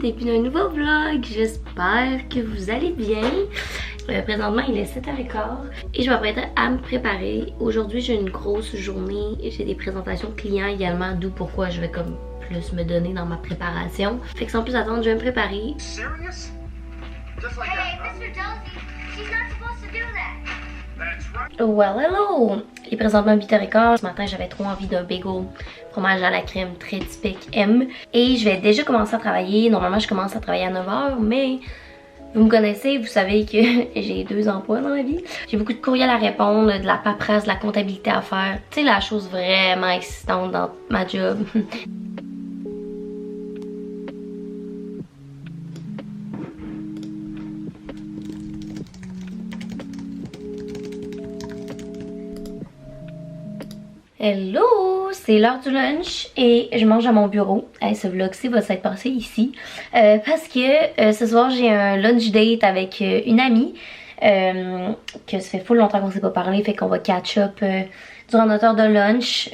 et puis d'un nouveau vlog. J'espère que vous allez bien. Présentement il est 7h15 et je m'apprête à me préparer. Aujourd'hui j'ai une grosse journée, j'ai des présentations clients également, d'où pourquoi je vais comme plus me donner dans ma préparation. Fait que sans plus attendre, je vais me préparer. Serious? Just like Hey, that, Mr. Dosey, she's not supposed to do that. That's right. Well hello! Il est présentement 8h15. Ce matin j'avais trop envie d'un bagel fromage à la crème très typique M. Et je vais déjà commencer à travailler. Normalement je commence à travailler à 9h, mais vous me connaissez, vous savez que j'ai 2 emplois dans la vie. J'ai beaucoup de courriels à répondre, de la paperasse, de la comptabilité à faire. Tu sais, la chose vraiment excitante dans ma job. Hello! C'est l'heure du lunch et je mange à mon bureau. Hey, ce vlog-ci va s'être passé ici parce que ce soir j'ai un lunch date avec une amie que ça fait full longtemps qu'on s'est pas parlé, fait qu'on va catch up durant notre heure de lunch.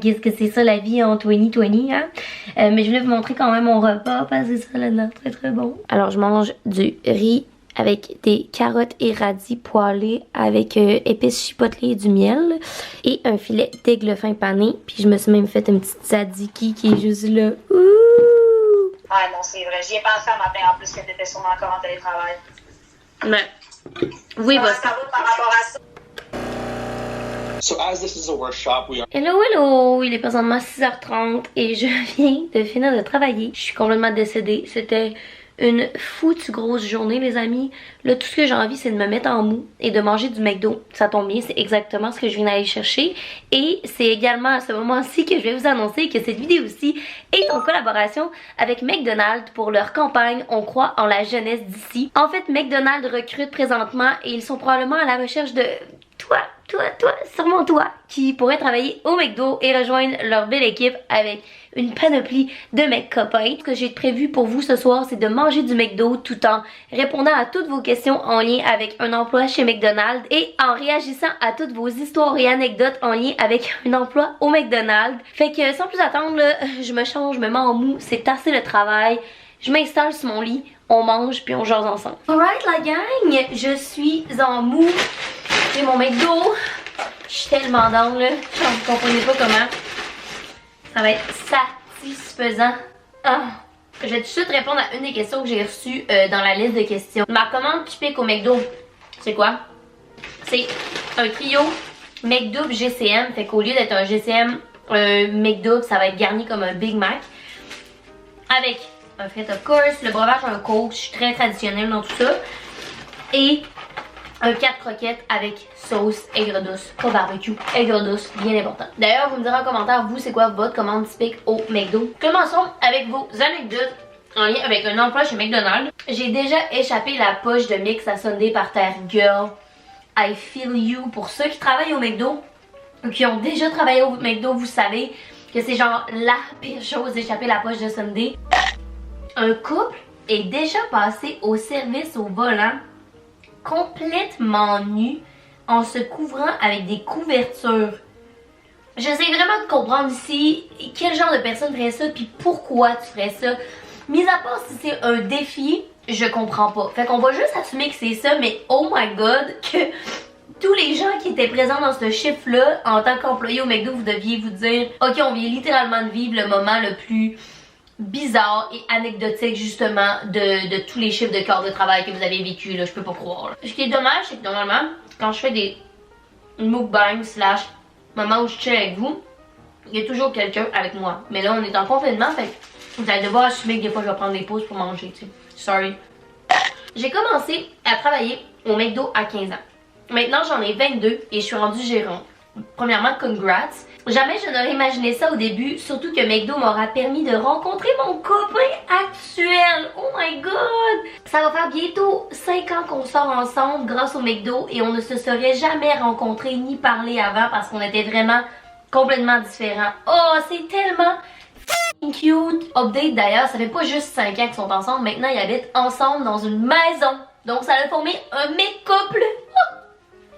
Qu'est-ce que c'est ça la vie en 2020, hein? Mais je voulais vous montrer quand même mon repas parce que ça a l'air très très bon. Alors je mange du riz avec des carottes et radis poêlés avec épices chipotelées et du miel et un filet d'aigle fin pané. Puis je me suis même fait une petite tzatziki qui est juste là. Ouh! Ah non, c'est vrai. J'y ai pensé à matin en plus que t'étais sûrement encore en télétravail. Mais oui, Comment bah ça va par rapport à ça? So as this is a workshop, we are hello, hello! Il est présentement 6h30 et je viens de finir de travailler. Je suis complètement décédée. C'était une foutue grosse journée, les amis. Là, tout ce que j'ai envie, c'est de me mettre en mou et de manger du McDo. Ça tombe bien, c'est exactement ce que je viens d'aller chercher. Et c'est également à ce moment-ci que je vais vous annoncer que cette vidéo-ci est en collaboration avec McDonald's pour leur campagne On croit en la jeunesse d'ici. En fait, McDonald's recrute présentement et ils sont probablement à la recherche de toi, sûrement toi, qui pourrait travailler au McDo et rejoindre leur belle équipe avec une panoplie de mecs copains. Ce que j'ai prévu pour vous ce soir, c'est de manger du McDo tout en répondant à toutes vos questions en lien avec un emploi chez McDonald's et en réagissant à toutes vos histoires et anecdotes en lien avec un emploi au McDonald's. Fait que sans plus attendre, là, je me change, je me mets en mou, c'est assez le travail. Je m'installe sur mon lit, on mange puis on jase ensemble. Alright la gang, je suis en mou. J'ai mon McDo. Je suis tellement down là. Vous comprenez pas comment. Ça va être satisfaisant. Ah. Je vais tout de suite répondre à une des questions que j'ai reçues dans la liste de questions. Ma commande typique au McDo, c'est quoi? C'est un trio McDouble GCM. Fait qu'au lieu d'être un GCM McDouble, ça va être garni comme un Big Mac. Avec un frit of course, le breuvage, un Coke. Je suis très traditionnelle dans tout ça. Et un 4 croquettes avec sauce aigre douce, pas barbecue, aigre douce, bien important. D'ailleurs, vous me direz en commentaire, vous, c'est quoi votre commande typique au McDo. Commençons avec vos anecdotes en lien avec un emploi chez McDonald's. J'ai déjà échappé la poche de mix à Sunday par terre. Girl, I feel you. Pour ceux qui travaillent au McDo ou qui ont déjà travaillé au McDo, vous savez que c'est genre la pire chose d'échapper la poche de Sunday. Un couple est déjà passé au service au volant complètement nu en se couvrant avec des couvertures. J'essaie vraiment de comprendre ici quel genre de personne ferait ça puis pourquoi tu ferais ça. Mis à part si c'est un défi, je comprends pas. Fait qu'on va juste assumer que c'est ça, mais oh my god, que tous les gens qui étaient présents dans ce chiffre-là, en tant qu'employé au McDo, vous deviez vous dire ok, on vient littéralement de vivre le moment le plus bizarre et anecdotique justement de tous les chiffres de corps de travail que vous avez vécu là, je peux pas croire là. Ce qui est dommage, c'est que normalement quand je fais des mukbangs slash moments où je chill avec vous, il y a toujours quelqu'un avec moi. Mais là on est en confinement, fait que vous allez devoir assumer que des fois je vais prendre des pauses pour manger, tu sais. Sorry. J'ai commencé à travailler au McDo à 15 ans. Maintenant j'en ai 22 et je suis rendue gérante. Premièrement, congrats. Jamais je n'aurais imaginé ça au début, surtout que McDo m'aura permis de rencontrer mon copain actuel. Oh my god! Ça va faire bientôt 5 ans qu'on sort ensemble grâce au McDo et on ne se serait jamais rencontrés ni parlé avant parce qu'on était vraiment complètement différents. Oh, c'est tellement cute! Update d'ailleurs, ça fait pas juste 5 ans qu'ils sont ensemble, maintenant ils habitent ensemble dans une maison. Donc ça a formé un couple. Oh,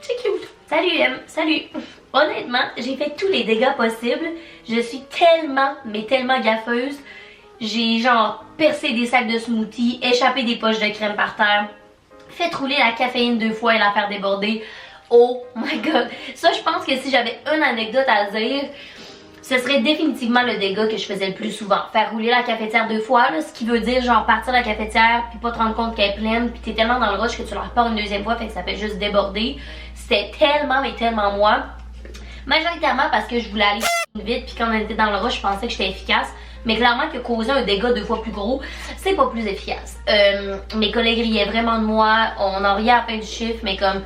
c'est cute! Salut M, salut! Honnêtement, j'ai fait tous les dégâts possibles. Je suis tellement, mais tellement gaffeuse J'ai genre percé des sacs de smoothie, échappé des poches de crème par terre, fait rouler la caféine 2 fois et la faire déborder. Oh my god. Ça, je pense que si j'avais une anecdote à dire, ce serait définitivement le dégât que je faisais le plus souvent. Faire rouler la cafetière 2 fois, là, ce qui veut dire genre partir de la cafetière puis pas te rendre compte qu'elle est pleine puis t'es tellement dans le rush que tu la repars une 2e fois fait que ça fait juste déborder. C'était tellement mais tellement moi. Majoritairement parce que je voulais aller vite puis quand on était dans le rush je pensais que j'étais efficace. Mais clairement que causer un dégât 2 fois plus gros, c'est pas plus efficace. Mes collègues riaient vraiment de moi, on en riait à la fin du chiffre mais comme...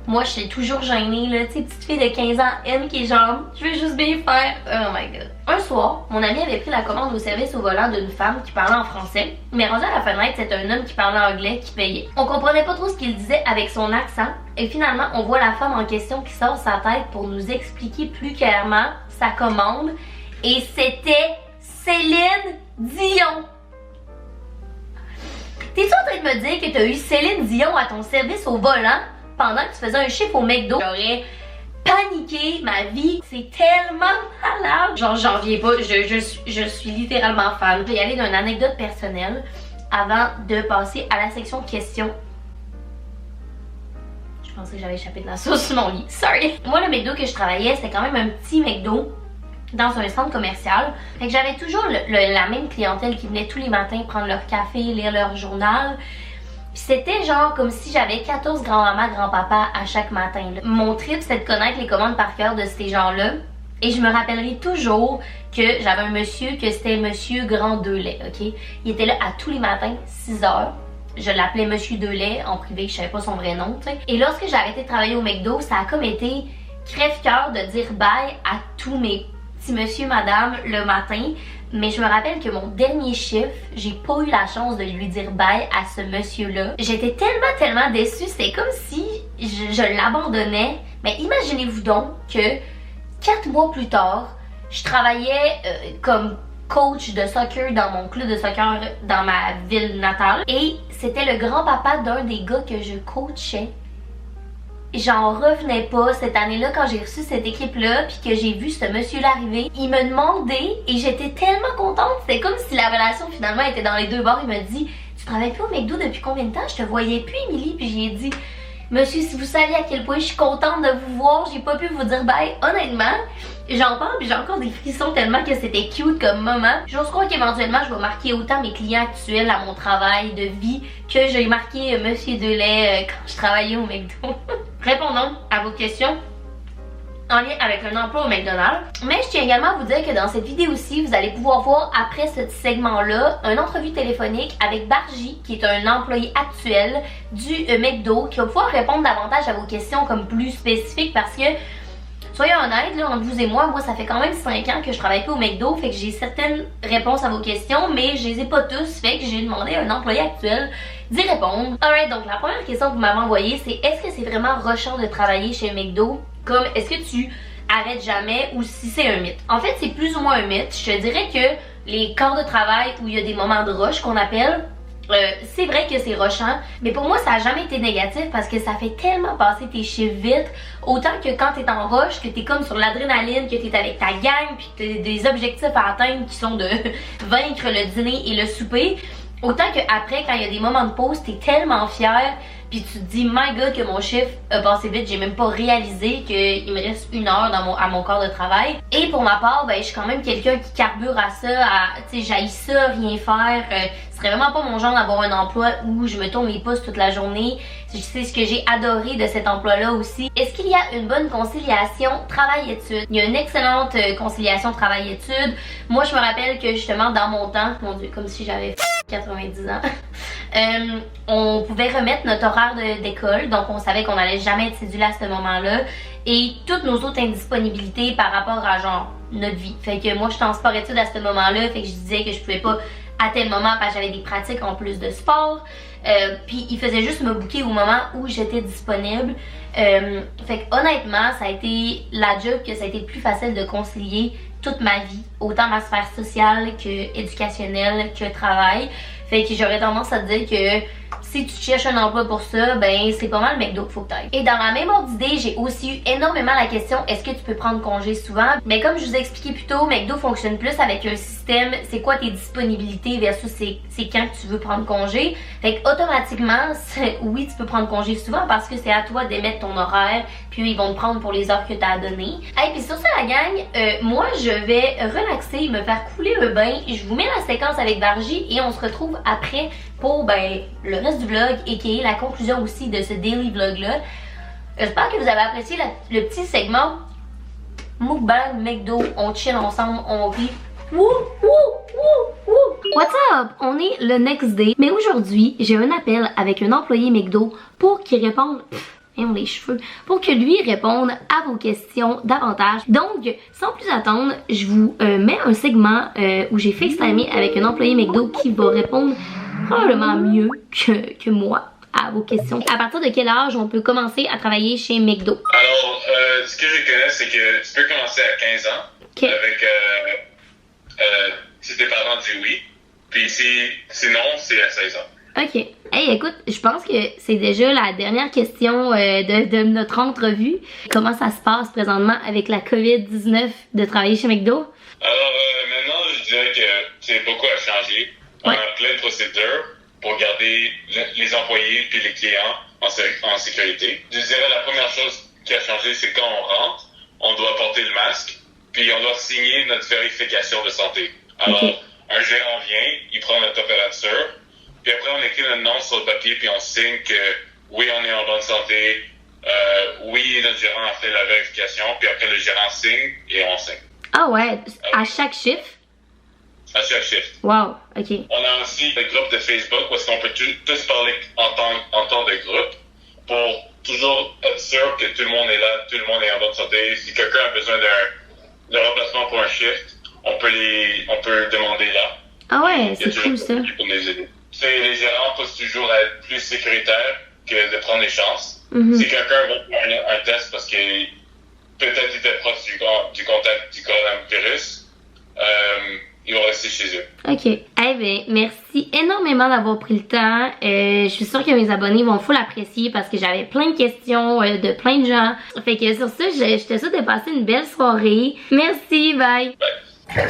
Moi, je suis toujours gênée, là. Tu sais, petite fille de 15 ans, M qui est genre, je veux juste bien faire. Oh my god. Un soir, mon ami avait pris la commande au service au volant d'une femme qui parlait en français. Mais rendu à la fenêtre, c'était un homme qui parlait anglais qui payait. On comprenait pas trop ce qu'il disait avec son accent. Et finalement, on voit la femme en question qui sort sa tête pour nous expliquer plus clairement sa commande. Et c'était Céline Dion. T'es-tu en train de me dire que t'as eu Céline Dion à ton service au volant pendant que tu faisais un chiffre au McDo? J'aurais paniqué ma vie. C'est tellement malade. Genre, j'en reviens pas. Je suis littéralement fan. Je vais y aller d'une anecdote personnelle avant de passer à la section questions. Je pensais que j'avais échappé de la sauce sur mon lit. Sorry. Moi, le McDo que je travaillais, c'était quand même un petit McDo dans un centre commercial. Fait que j'avais toujours la même clientèle qui venait tous les matins prendre leur café, lire leur journal. C'était genre comme si j'avais 14 grands-mamas, grands-papas à chaque matin. Là. Mon trip, c'était de connaître les commandes par cœur de ces gens-là. Et je me rappellerai toujours que j'avais un monsieur, que c'était Monsieur Grand Delay, ok? Il était là à tous les matins, 6 heures. Je l'appelais Monsieur Delay en privé, je savais pas son vrai nom, tu sais. Et lorsque j'ai arrêté de travailler au McDo, ça a comme été crève-cœur de dire bye à tous mes petits monsieur, madame le matin. Mais je me rappelle que mon dernier chiffre, j'ai pas eu la chance de lui dire bye à ce monsieur-là. J'étais tellement déçue, c'était comme si je l'abandonnais. Mais imaginez-vous donc que 4 mois plus tard, je travaillais comme coach de soccer dans mon club de soccer dans ma ville natale. Et c'était le grand-papa d'un des gars que je coachais. J'en revenais pas cette année-là quand j'ai reçu cette équipe-là puis que j'ai vu ce monsieur-là arriver. Il me demandait et j'étais tellement contente. C'était comme si la relation finalement était dans les deux bords. Il me dit « Tu travailles plus au McDo depuis combien de temps? Je te voyais plus, Émilie. » Puis j'ai dit « Monsieur, si vous saviez à quel point je suis contente de vous voir, j'ai pas pu vous dire bye. » Honnêtement, j'en parle puis j'ai encore des frissons tellement que c'était cute comme moment. J'ose croire qu'éventuellement je vais marquer autant mes clients actuels à mon travail de vie que j'ai marqué Monsieur Delay quand je travaillais au McDo. Répondons à vos questions en lien avec un emploi au McDonald's. Mais je tiens également à vous dire que dans cette vidéo-ci, vous allez pouvoir voir après ce segment-là une entrevue téléphonique avec Barji, qui est un employé actuel du McDo, qui va pouvoir répondre davantage à vos questions comme plus spécifiques parce que soyons honnêtes, là, entre vous et moi ça fait quand même 5 ans que je travaille plus au McDo, fait que j'ai certaines réponses à vos questions, mais je les ai pas tous, fait que j'ai demandé à un employé actuel d'y répondre. Alright, donc la première question que vous m'avez envoyée, c'est est-ce que c'est vraiment rushant de travailler chez McDo? Comme, est-ce que tu arrêtes jamais ou si c'est un mythe? En fait, c'est plus ou moins un mythe. Je te dirais que les quarts de travail où il y a des moments de rush qu'on appelle, c'est vrai que c'est rushant, mais pour moi ça a jamais été négatif parce que ça fait tellement passer tes chiffres vite, autant que quand t'es en rush, que t'es comme sur l'adrénaline, que t'es avec ta gang, puis que t'as des objectifs à atteindre qui sont de vaincre le dîner et le souper, autant que après quand il y a des moments de pause, t'es tellement fier, puis tu te dis my god que mon chiffre a passé vite, j'ai même pas réalisé qu'il me reste 1 heure à mon corps de travail. Et pour ma part, ben je suis quand même quelqu'un qui carbure à ça, tu sais, j'haïs ça, rien faire. Ce serait vraiment pas mon genre d'avoir un emploi où je me tourne les pouces toute la journée. C'est ce que j'ai adoré de cet emploi-là aussi. Est-ce qu'il y a une bonne conciliation travail-études? Il y a une excellente conciliation travail-études. Moi, je me rappelle que justement dans mon temps, mon Dieu, comme si j'avais 90 ans, on pouvait remettre notre horaire d'école, donc on savait qu'on allait jamais être cédulé à ce moment-là, et toutes nos autres indisponibilités par rapport à genre notre vie. Fait que moi, je suis en sport-études à ce moment-là, fait que je disais que je pouvais pas à tel moment parce que j'avais des pratiques en plus de sport. Puis il faisait juste me booker au moment où j'étais disponible. Fait que honnêtement, ça a été la job que ça a été le plus facile de concilier toute ma vie, autant ma sphère sociale que éducationnelle que travail. Fait que j'aurais tendance à te dire que si tu cherches un emploi pour ça, ben c'est pas mal le McDo qu'il faut que t'ailles. Et dans la même ordre d'idée, j'ai aussi eu énormément la question est-ce que tu peux prendre congé souvent? Mais comme je vous ai expliqué plus tôt, McDo fonctionne plus avec un système, c'est quoi tes disponibilités versus c'est quand que tu veux prendre congé. Fait que automatiquement, oui, tu peux prendre congé souvent parce que c'est à toi d'émettre ton horaire, puis ils vont te prendre pour les heures que tu as données. Et puis sur ça la gang, moi je vais relaxer, me faire couler un bain. Je vous mets la séquence avec Vargy et on se retrouve après pour le reste du vlog et qui est la conclusion aussi de ce daily vlog là. J'espère que vous avez apprécié le petit segment mukbang McDo, on chill ensemble, on rit. Wouh, wouh, wouh, wouh. What's up? On est le next day, mais aujourd'hui j'ai un appel avec un employé McDo pour qu'il réponde les cheveux, pour que lui réponde à vos questions davantage. Donc, sans plus attendre, je vous mets un segment où j'ai FaceTimé avec un employé McDo qui va répondre probablement mieux que moi à vos questions. À partir de quel âge on peut commencer à travailler chez McDo? Alors, ce que je connais, c'est que tu peux commencer à 15 ans avec si tes parents disent oui, puis sinon, c'est à 16 ans. Ok. Hey, écoute, je pense que c'est déjà la dernière question de notre entrevue. Comment ça se passe présentement avec la COVID-19 de travailler chez McDo? Alors, maintenant, je dirais que beaucoup a changé. On a plein de procédures pour garder les employés et les clients en sécurité. Je dirais la première chose qui a changé, c'est quand on rentre, on doit porter le masque, puis on doit signer notre vérification de santé. Alors, un gérant vient, il prend notre température, puis après, on écrit notre nom sur le papier, puis on signe que oui, on est en bonne santé, oui, notre gérant a fait la vérification, puis après, le gérant signe et on signe. Ah ouais, à chaque chiffre? À chaque shift. Wow, ok. On a aussi le groupe de Facebook où est-ce qu'on peut tous parler en temps de groupe pour toujours être sûr que tout le monde est là, tout le monde est en bonne santé. Si quelqu'un a besoin de remplacement pour un shift, on peut demander là. Ah ouais, c'est cool ça. Pour nous aider. Les gérants poussent toujours à être plus sécuritaires que de prendre des chances. Si quelqu'un va faire un test parce que peut-être il était proche du contact du coronavirus, ils vont rester chez eux. Ok. Eh bien, merci énormément d'avoir pris le temps. Je suis sûre que mes abonnés vont full apprécier parce que j'avais plein de questions de plein de gens. Fait que sur ça, je te souhaite de passer une belle soirée. Merci, bye. Bye.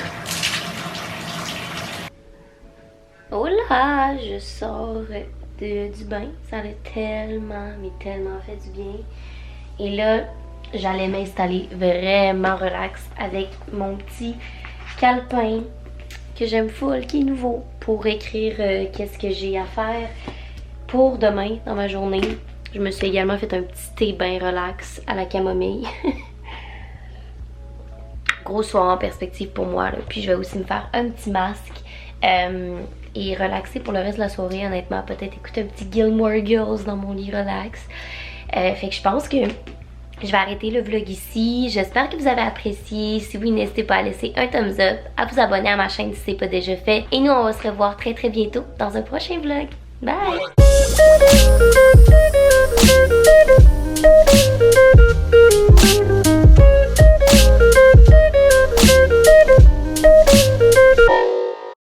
Oh là, je sors du bain. Ça a tellement, mais tellement fait du bien. Et là, j'allais m'installer vraiment relax avec mon petit calepin que j'aime full, qui est nouveau, pour écrire qu'est-ce que j'ai à faire pour demain dans ma journée. Je me suis également fait un petit thé bien relax à la camomille. Gros soir en perspective pour moi là. Puis je vais aussi me faire un petit masque et relaxer pour le reste de la soirée. Honnêtement, peut-être écouter un petit Gilmore Girls dans mon lit relax. Fait que je pense que je vais arrêter le vlog ici. J'espère que vous avez apprécié. Si oui, n'hésitez pas à laisser un thumbs up, à vous abonner à ma chaîne si ce n'est pas déjà fait. Et nous, on va se revoir très très bientôt dans un prochain vlog. Bye!